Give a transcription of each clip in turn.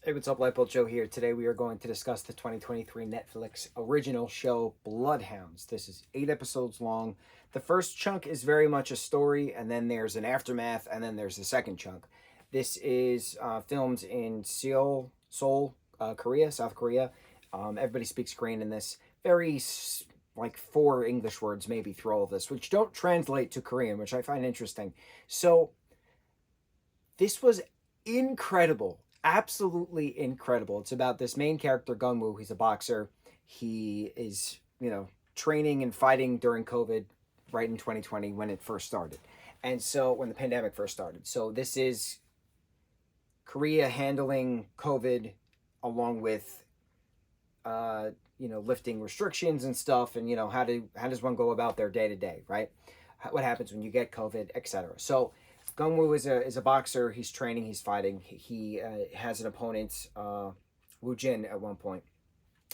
Hey, what's up, lightboltjoe here. Today we are going to discuss the 2023 Netflix original show, Bloodhounds. This is 8 episodes long. The first chunk is very much a story, and then there's an aftermath, and then there's the second chunk. This is filmed in Seoul, Korea, South Korea. Everybody speaks Korean in this. Like 4 English words maybe through all of this, which don't translate to Korean, which I find interesting. So this was incredible, absolutely incredible. It's about this main character, Gunwoo. He's a boxer. He is, training and fighting during COVID, right in 2020 when it first started. And so when the pandemic first started. So this is Korea handling COVID along with, lifting restrictions and stuff. And, how does one go about their day to day, right? What happens when you get COVID, etc. So Gunwoo is a boxer. He's training. He's fighting. He has an opponent, Woo Jin, at one point,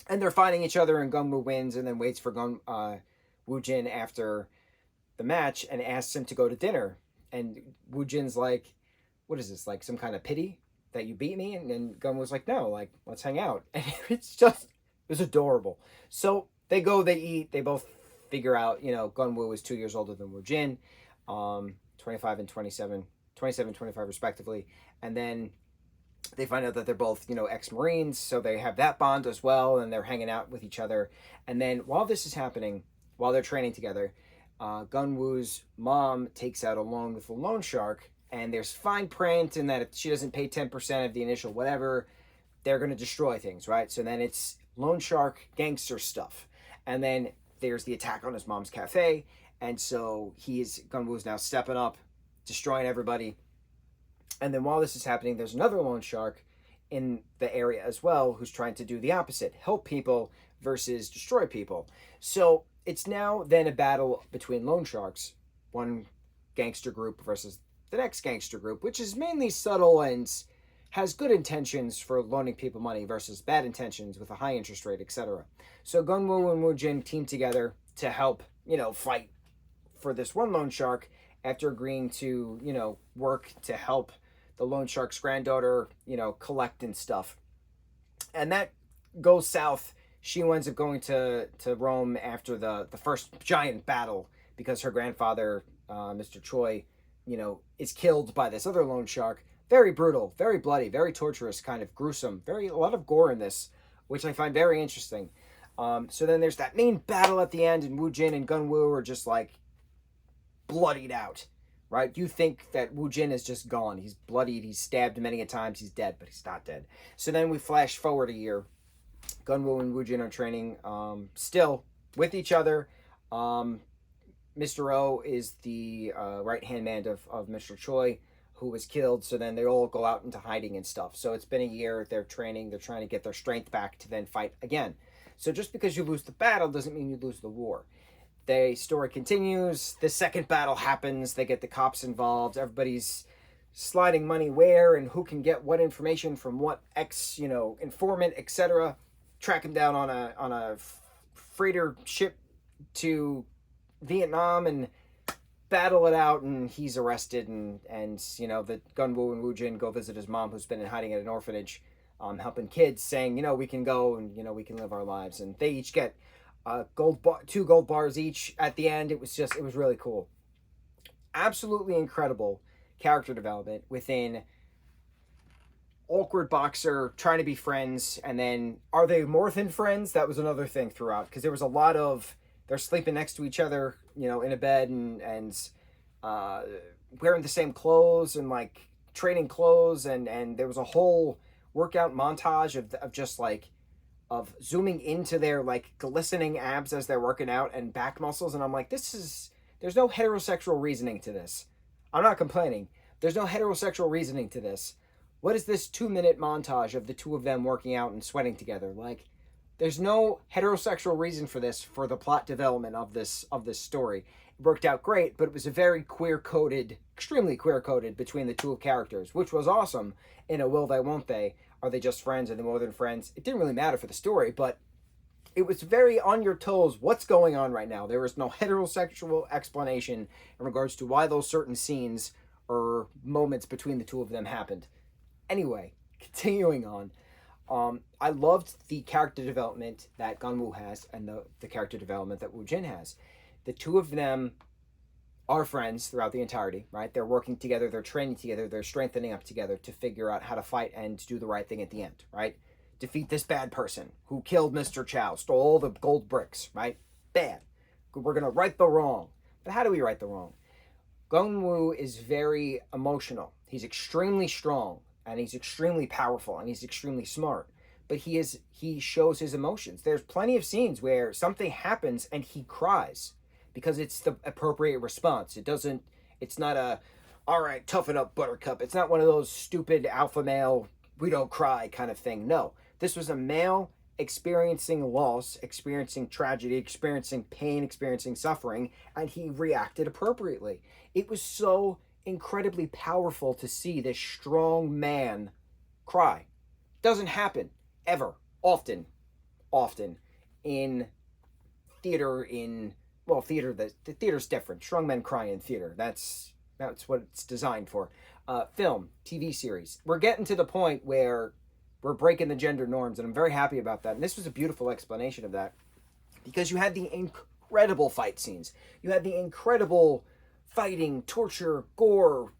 and they're fighting each other. And Gunwoo wins, and then waits for Woo Jin after the match and asks him to go to dinner. And Woo Jin's like, "What is this? Like some kind of pity that you beat me?" And then Gunwoo's like, "No, like let's hang out." And it was adorable. So they go, they eat, they both figure out, Gunwoo is 2 years older than Woo Jin. 25 and 27, 25 respectively. And then they find out that they're both, ex-Marines. So they have that bond as well. And they're hanging out with each other. And then while this is happening, while they're training together, Gunwoo's mom takes out a loan with a loan shark. And there's fine print in that if she doesn't pay 10% of the initial whatever, they're going to destroy things, right? So then it's loan shark gangster stuff. And then there's the attack on his mom's cafe. And so Gunwoo's now stepping up, destroying everybody. And then while this is happening, there's another loan shark in the area as well who's trying to do the opposite, help people versus destroy people. So it's now then a battle between loan sharks, one gangster group versus the next gangster group, which is mainly subtle and has good intentions for loaning people money versus bad intentions with a high interest rate, etc. So Gunwoo and Woo Jin team together to help, fight for this one loan shark after agreeing to, work to help the loan shark's granddaughter, collect and stuff. And that goes south. She winds up going to Rome after the first giant battle because her grandfather, Mr. Choi, is killed by this other loan shark. Very brutal, very bloody, very torturous, kind of gruesome, a lot of gore in this, which I find very interesting. So then there's that main battle at the end, and Woo Jin and Gunwoo are just like bloodied out, right? You think that Woo Jin is just gone. He's bloodied. He's stabbed many a times. He's dead, but he's not dead. So then we flash forward a year. Gunwoo and Woo Jin are training still with each other. Mr. O is the right-hand man of Mr. Choi, who was killed. So then they all go out into hiding and stuff. So it's been a year. They're training. They're trying to get their strength back to then fight again. So just because you lose the battle doesn't mean you lose the war. The story continues. The second battle happens. They get the cops involved. Everybody's sliding money where and who can get what information from what informant, etc. Track him down on a freighter ship to Vietnam and battle it out. And he's arrested. And the Gunwoo and Woo Jin go visit his mom, who's been hiding at an orphanage, helping kids, saying, we can go and we can live our lives. And they each get 2 gold bars each at the end. It was really cool. Absolutely incredible character development within awkward boxer trying to be friends, and then are they more than friends? That was another thing throughout, because there was a lot of they're sleeping next to each other, in a bed and wearing the same clothes and like trading clothes, and there was a whole workout montage of just like of zooming into their like glistening abs as they're working out and back muscles. And I'm like, there's no heterosexual reasoning to this. I'm not complaining. There's no heterosexual reasoning to this. What is this 2-minute montage of the two of them working out and sweating together? Like, there's no heterosexual reason for this, for the plot development of this story. It worked out great, but it was a very queer-coded, extremely queer-coded between the two characters, which was awesome in a will they, won't they. Are they just friends? Are they more than friends? It didn't really matter for the story, but it was very on your toes. What's going on right now? There was no heterosexual explanation in regards to why those certain scenes or moments between the two of them happened. Anyway, continuing on. I loved the character development that Gunwoo has and the character development that Woo Jin has. The two of them are friends throughout the entirety, right? They're working together, they're training together, they're strengthening up together to figure out how to fight and do the right thing at the end, right? Defeat this bad person who killed Mr. Chow, stole all the gold bricks, right? Bad. We're going to right the wrong. But how do we right the wrong? Gunwoo is very emotional. He's extremely strong, and he's extremely powerful, and he's extremely smart. But he shows his emotions. There's plenty of scenes where something happens and he cries because it's the appropriate response. It's not a, all right, toughen up, buttercup. It's not one of those stupid alpha male, we don't cry kind of thing. No, this was a male experiencing loss, experiencing tragedy, experiencing pain, experiencing suffering, and he reacted appropriately. It was so incredibly powerful to see this strong man cry. Doesn't happen ever, often in theater. Theater, the theater's different. Strong men cry in theater. That's what it's designed for. Film, TV series. We're getting to the point where we're breaking the gender norms, and I'm very happy about that. And this was a beautiful explanation of that, because you had the incredible fight scenes. You had the incredible fighting, torture, gore,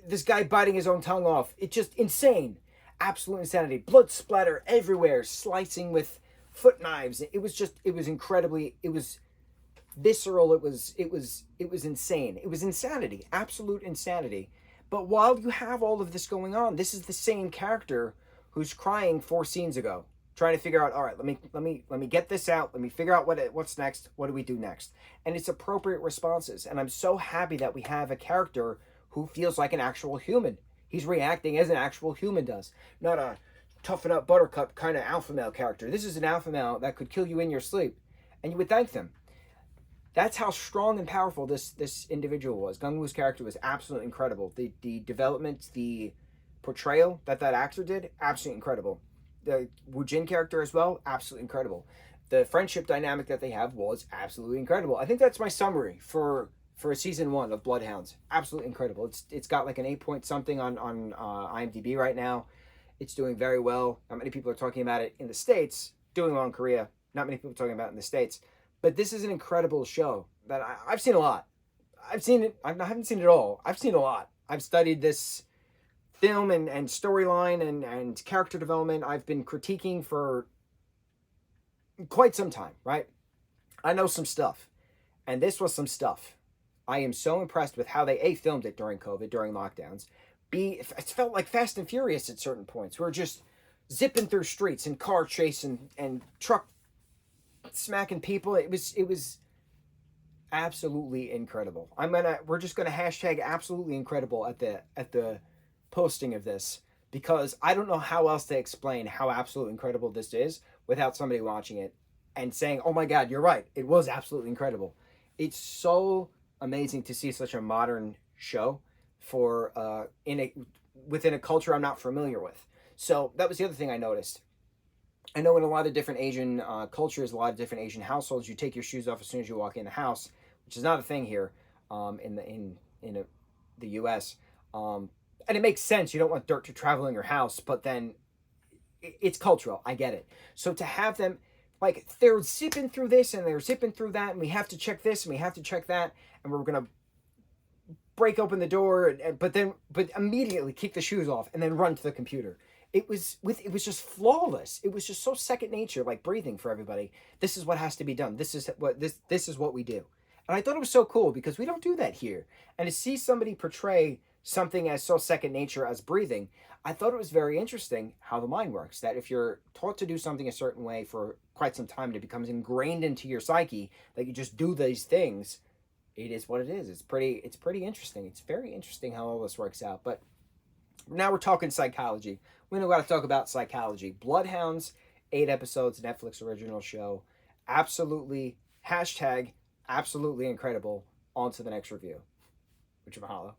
this guy biting his own tongue off. It's just insane. Absolute insanity. Blood splatter everywhere, slicing with foot knives. It was incredibly, it was visceral. It was insane. It was insanity. Absolute insanity. But while you have all of this going on, this is the same character who's crying 4 scenes ago, trying to figure out, all right, let me get this out. Let me figure out what's next. What do we do next? And it's appropriate responses. And I'm so happy that we have a character who feels like an actual human. He's reacting as an actual human does, not a toughen up buttercup kind of alpha male character. This is an alpha male that could kill you in your sleep, and you would thank them. That's how strong and powerful this individual was. Gunwoo's character was absolutely incredible. The development, the portrayal that actor did, absolutely incredible. The Woo Jin character as well, absolutely incredible. The friendship dynamic that they have was absolutely incredible. I think that's my summary for season 1 of Bloodhounds. Absolutely incredible. It's got like an 8 point something on IMDb right now. It's doing very well. Not many people are talking about it in the States. Doing well in Korea. Not many people are talking about it in the States. But this is an incredible show that I've seen a lot. I've seen it. I haven't seen it all. I've seen a lot. I've studied this film and storyline and character development. I've been critiquing for quite some time, right? I know some stuff. And this was some stuff. I am so impressed with how they filmed it during COVID, during lockdowns. It felt like Fast and Furious at certain points. We're just zipping through streets and car chase and truck smacking people. It was absolutely incredible. We're just gonna hashtag absolutely incredible at the posting of this, because I don't know how else to explain how absolutely incredible this is without somebody watching it and saying, oh my God, you're right. It was absolutely incredible. It's so amazing to see such a modern show within a culture I'm not familiar with. So that was the other thing I noticed. I know in a lot of different Asian cultures, a lot of different Asian households, you take your shoes off as soon as you walk in the house, which is not a thing here in the U.S. And it makes sense. You don't want dirt to travel in your house, but then it's cultural. I get it. So to have them, like, they're zipping through this and they're zipping through that, and we have to check this and we have to check that, and we're gonna break open the door, but immediately kick the shoes off and then run to the computer. It was just flawless. It was just so second nature, like breathing for everybody. This is what has to be done. This is what we do. And I thought it was so cool because we don't do that here. And to see somebody portray something as so second nature as breathing, I thought it was very interesting how the mind works. That if you're taught to do something a certain way for quite some time, and it becomes ingrained into your psyche that you just do these things, it is what it is. It's pretty interesting. It's very interesting how all this works out. But now we're talking psychology. We know got to talk about psychology. Bloodhounds, 8 episodes, Netflix original show. Absolutely, hashtag absolutely incredible. On to the next review. Mucho mahalo.